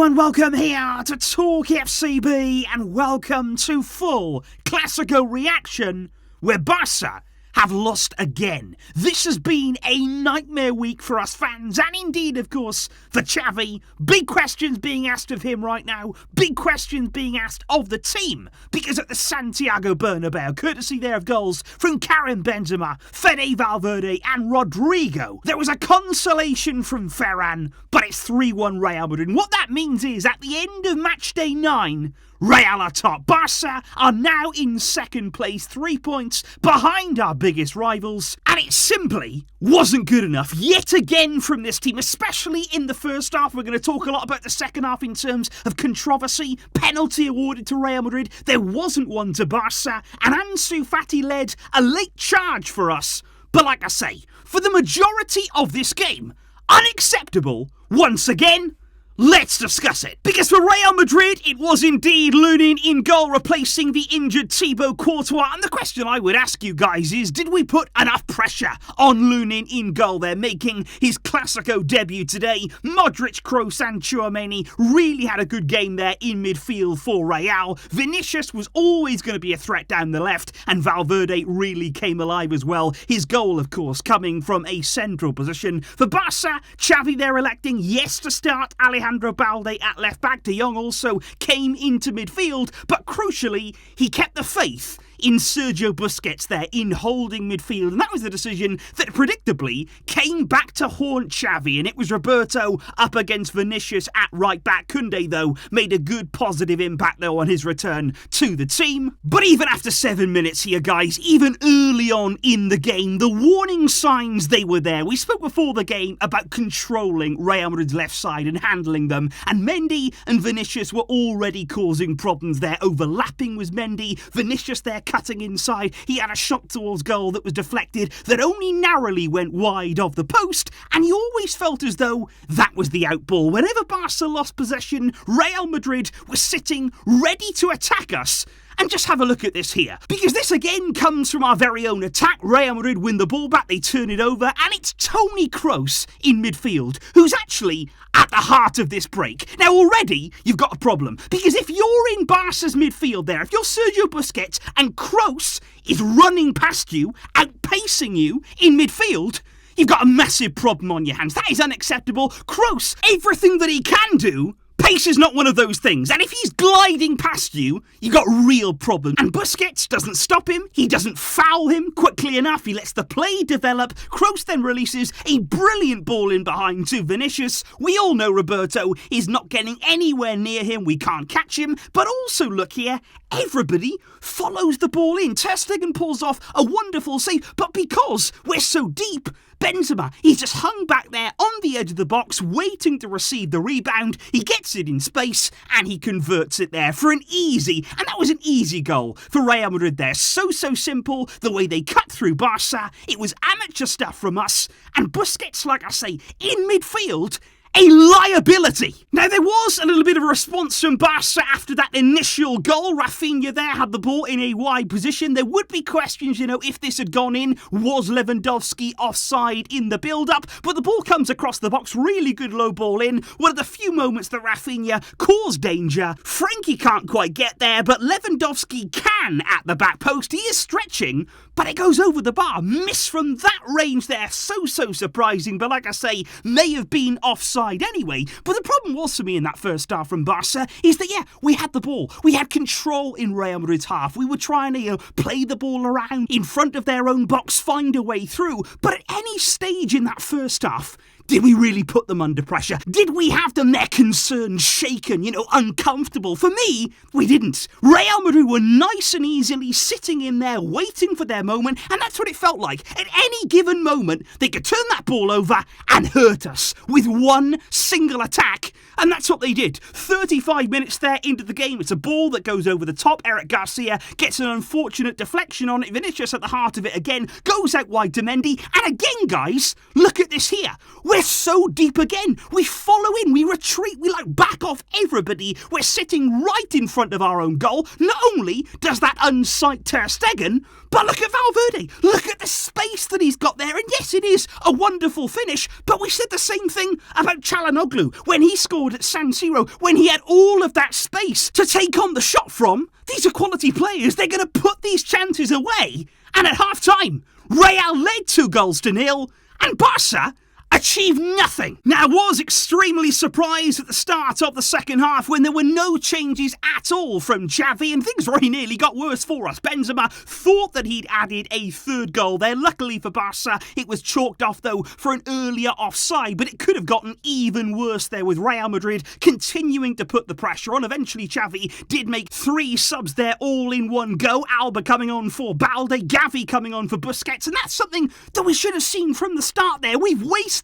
and welcome here to TalkFCB, and welcome to full Clásico reaction, where Barça have lost again. This has been a nightmare week for us fans, and indeed, of course, for Xavi. Big questions being asked of him right now, big questions being asked of the team, because at the Santiago Bernabeu, courtesy there of goals from Karim Benzema, Fede Valverde and Rodrygo, there was a consolation from Ferran, but it's 3-1 Real Madrid. And what that means is, at the end of match day 9, Real are top. Barça are now in second place, 3 points behind our biggest rivals, and it simply wasn't good enough yet again from this team, especially in the first half. We're going to talk a lot about the second half in terms of controversy, penalty awarded to Real Madrid. There wasn't one to Barça, and Ansu Fati led a late charge for us. But like I say, for the majority of this game, unacceptable once again. Let's discuss it. Because for Real Madrid, it was indeed Lunin in goal, replacing the injured Thibaut Courtois. And the question I would ask you guys is, did we put enough pressure on Lunin in goal there, making his Clásico debut today? Modric, Kroos and Tchouaméni really had a good game there in midfield for Real. Vinicius was always going to be a threat down the left, and Valverde really came alive as well. His goal, of course, coming from a central position. For Barça, Xavi, they're electing yes to start Alejandro Balde at left back. De Jong also came into midfield, but crucially, he kept the faith in Sergio Busquets there in holding midfield, and that was the decision that predictably came back to haunt Xavi, and it was Roberto up against Vinicius at right back. Koundé, though, made a good positive impact though on his return to the team. But even after 7 minutes here, guys, even early on in the game, the warning signs, they were there. We spoke before the game about controlling Real Madrid's left side and handling them, and Mendy and Vinicius were already causing problems there. Overlapping was Mendy, Vinicius there cutting inside. He had a shot towards goal that was deflected, that only narrowly went wide of the post, and you always felt as though that was the outball. Whenever Barca lost possession, Real Madrid was sitting ready to attack us. And just have a look at this here, because this again comes from our very own attack. Real Madrid win the ball back, they turn it over, and it's Toni Kroos in midfield who's actually at the heart of this break. Now already you've got a problem, because if you're in Barca's midfield there, if you're Sergio Busquets and Kroos is running past you, outpacing you in midfield, you've got a massive problem on your hands. That is unacceptable. Kroos, everything that he can do, pace is not one of those things, and if he's gliding past you, you've got a real problem. And Busquets doesn't stop him, he doesn't foul him quickly enough, he lets the play develop. Kroos then releases a brilliant ball in behind to Vinicius. We all know Roberto is not getting anywhere near him, we can't catch him, but also look here, everybody follows the ball in. Ter Stegen pulls off a wonderful save, but because we're so deep, Benzema, he's just hung back there on the edge of the box, waiting to receive the rebound. He gets it in space, and he converts it there for an easy, and that was an easy goal for Real Madrid there. So simple, the way they cut through Barca. It was amateur stuff from us, and Busquets, like I say, in midfield, a liability. Now, there was a little bit of a response from Barca after that initial goal. Rafinha there had the ball in a wide position. There would be questions, if this had gone in, was Lewandowski offside in the build-up? But the ball comes across the box, really good low ball in. One of the few moments that Rafinha caused danger. Frankie can't quite get there, but Lewandowski can at the back post. He is stretching, but it goes over the bar. Miss from that range there. So surprising, but like I say, may have been offside anyway. But the problem was for me in that first half from Barca is that, we had the ball. We had control in Real Madrid's half. We were trying to play the ball around in front of their own box, find a way through. But at any stage in that first half, did we really put them under pressure? Did we have them there concerned, shaken, uncomfortable? For me, we didn't. Real Madrid were nice and easily sitting in there waiting for their moment, and that's what it felt like. At any given moment, they could turn that ball over and hurt us with one single attack, and that's what they did. 35 minutes there into the game, it's a ball that goes over the top. Eric Garcia gets an unfortunate deflection on it. Vinicius at the heart of it again, goes out wide to Mendy, and again, guys, look at this here. We're so deep again. We follow in, we retreat, we back off everybody. We're sitting right in front of our own goal. Not only does that unsight Ter Stegen, but look at Valverde. Look at the space that he's got there. And yes, it is a wonderful finish, but we said the same thing about Çalhanoğlu when he scored scored at San Siro when he had all of that space to take on the shot from. These are quality players. They're going to put these chances away. And at half-time, Real led 2-0, and Barça achieved nothing. Now, I was extremely surprised at the start of the second half when there were no changes at all from Xavi, and things very nearly got worse for us. Benzema thought that he'd added a third goal there. Luckily for Barça, it was chalked off, though, for an earlier offside, but it could have gotten even worse there with Real Madrid continuing to put the pressure on. Eventually, Xavi did make 3 subs there all in one go. Alba coming on for Balde, Gavi coming on for Busquets, and that's something that we should have seen from the start there. We've wasted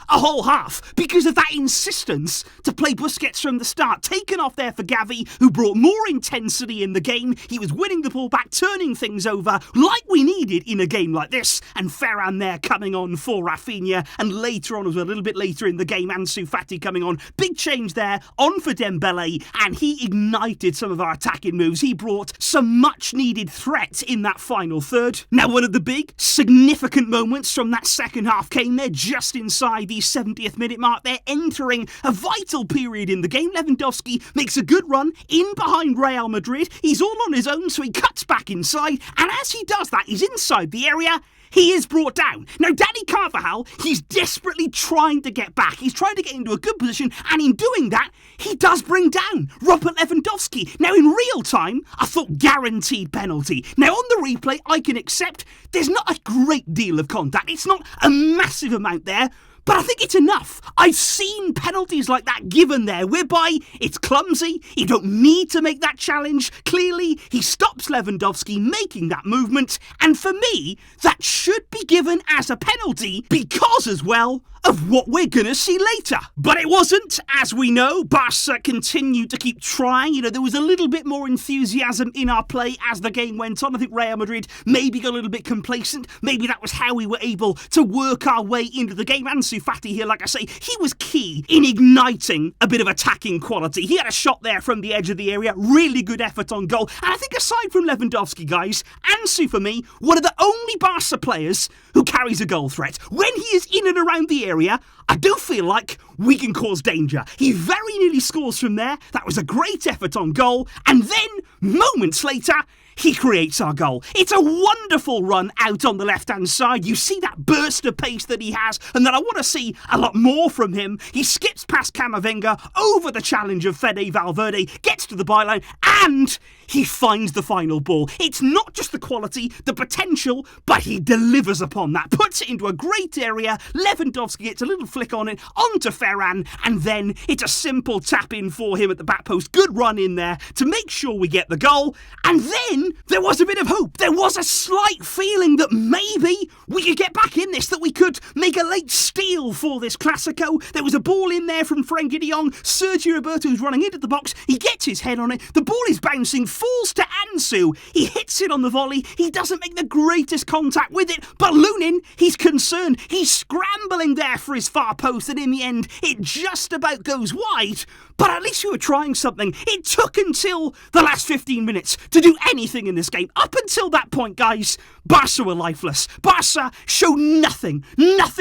a whole half because of that insistence to play Busquets from the start. Taken off there for Gavi, who brought more intensity in the game. He was winning the ball back, turning things over like we needed in a game like this. And Ferran there coming on for Rafinha, and later on, as well, a little bit later in the game, Ansu Fati coming on. Big change there, on for Dembele, and he ignited some of our attacking moves. He brought some much needed threat in that final third. Now, one of the big significant moments from that second half came there just inside the 70th minute mark. They're entering a vital period in the game. Lewandowski makes a good run in behind Real Madrid. He's all on his own, so he cuts back inside, and as he does that, he's inside the area. He is brought down. Now, Dani Carvajal, he's desperately trying to get back. He's trying to get into a good position, and in doing that, he does bring down Robert Lewandowski. Now, in real time, I thought guaranteed penalty. Now, on the replay, I can accept there's not a great deal of contact. It's not a massive amount there, but I think it's enough. I've seen penalties like that given there, whereby it's clumsy, you don't need to make that challenge. Clearly, he stops Lewandowski making that movement, and for me, that should be given as a penalty because, as well, of what we're going to see later. But it wasn't, as we know. Barça continued to keep trying. There was a little bit more enthusiasm in our play as the game went on. I think Real Madrid maybe got a little bit complacent. Maybe that was how we were able to work our way into the game. Ansu Fati here, like I say, he was key in igniting a bit of attacking quality. He had a shot there from the edge of the area. Really good effort on goal. And I think aside from Lewandowski, guys, Ansu, for me, one of the only Barça players who carries a goal threat. When he is in and around the area, I do feel like we can cause danger. He very nearly scores from there. That was a great effort on goal. And then, moments later, he creates our goal. It's a wonderful run out on the left-hand side. You see that burst of pace that he has, and that I want to see a lot more from him. He skips past Camavinga, over the challenge of Fede Valverde, gets to the byline, and he finds the final ball. It's not just the quality, the potential, but he delivers upon that. Puts it into a great area. Lewandowski gets a little flick on it, onto Ferran, and then it's a simple tap-in for him at the back post. Good run in there to make sure we get the goal. And then there was a bit of hope. There was a slight feeling that maybe we could get back in this, that we could make a late steal for this Clásico. There was a ball in there from Frenkie de Jong. Sergio Roberto's running into the box. He gets his head on it. The ball is bouncing, falls to Ansu. He hits it on the volley. He doesn't make the greatest contact with it, but Lunin, he's concerned. He's scrambling there for his far post, and in the end, it just about goes wide. But at least we were trying something. It took until the last 15 minutes to do anything in this game. Up until that point, guys, Barça were lifeless. Barça showed nothing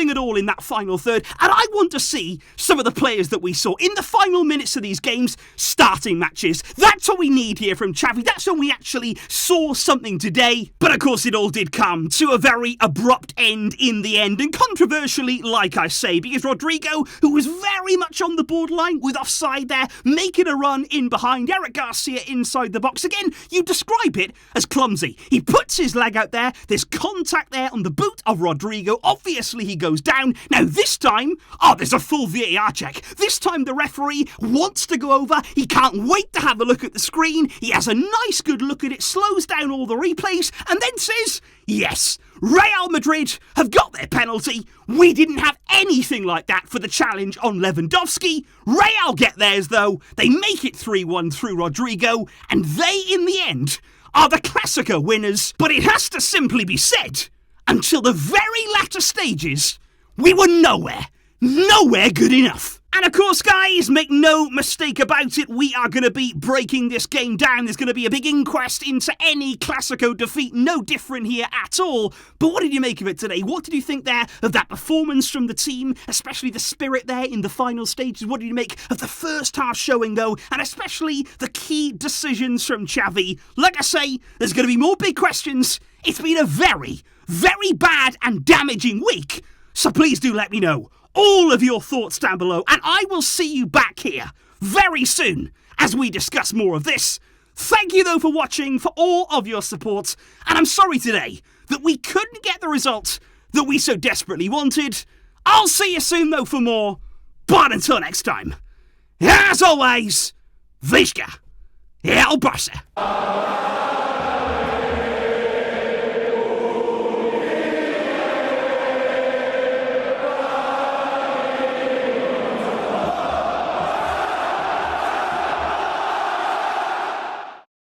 at all in that final third. And I want to see some of the players that we saw in the final minutes of these games starting matches. That's what we need here from Xavi. That's when we actually saw something today. But of course, it all did come to a very abrupt end in the end. And controversially, like I say, because Rodrygo, who was very much on the borderline with offside there, making a run in behind Eric Garcia inside the box. Again, you describe it as clumsy. He puts his leg out there. There's contact there on the boot of Rodrygo. Obviously, he goes down. Now, this time, there's a full VAR check. This time, the referee wants to go over. He can't wait to have a look at the screen. He has a nice, good look at it, slows down all the replays, and then says, yes, Real Madrid have got their penalty. We didn't have anything like that for the challenge on Lewandowski. Real get theirs, though. They make it 3-1 through Rodrygo, and they, in the end, are the Clásico winners. But it has to simply be said, until the very latter stages, we were nowhere good enough. And of course, guys, make no mistake about it, we are going to be breaking this game down. There's going to be a big inquest into any Clásico defeat, no different here at all. But what did you make of it today? What did you think there of that performance from the team, especially the spirit there in the final stages? What did you make of the first half showing, though, and especially the key decisions from Xavi? Like I say, there's going to be more big questions. It's been a very, very bad and damaging week, so please do let me know all of your thoughts down below, and I will see you back here very soon as we discuss more of this. Thank you, though, for watching, for all of your support, and I'm sorry today that we couldn't get the result that we so desperately wanted. I'll see you soon, though, for more, but until next time, as always, Visca, El Barça.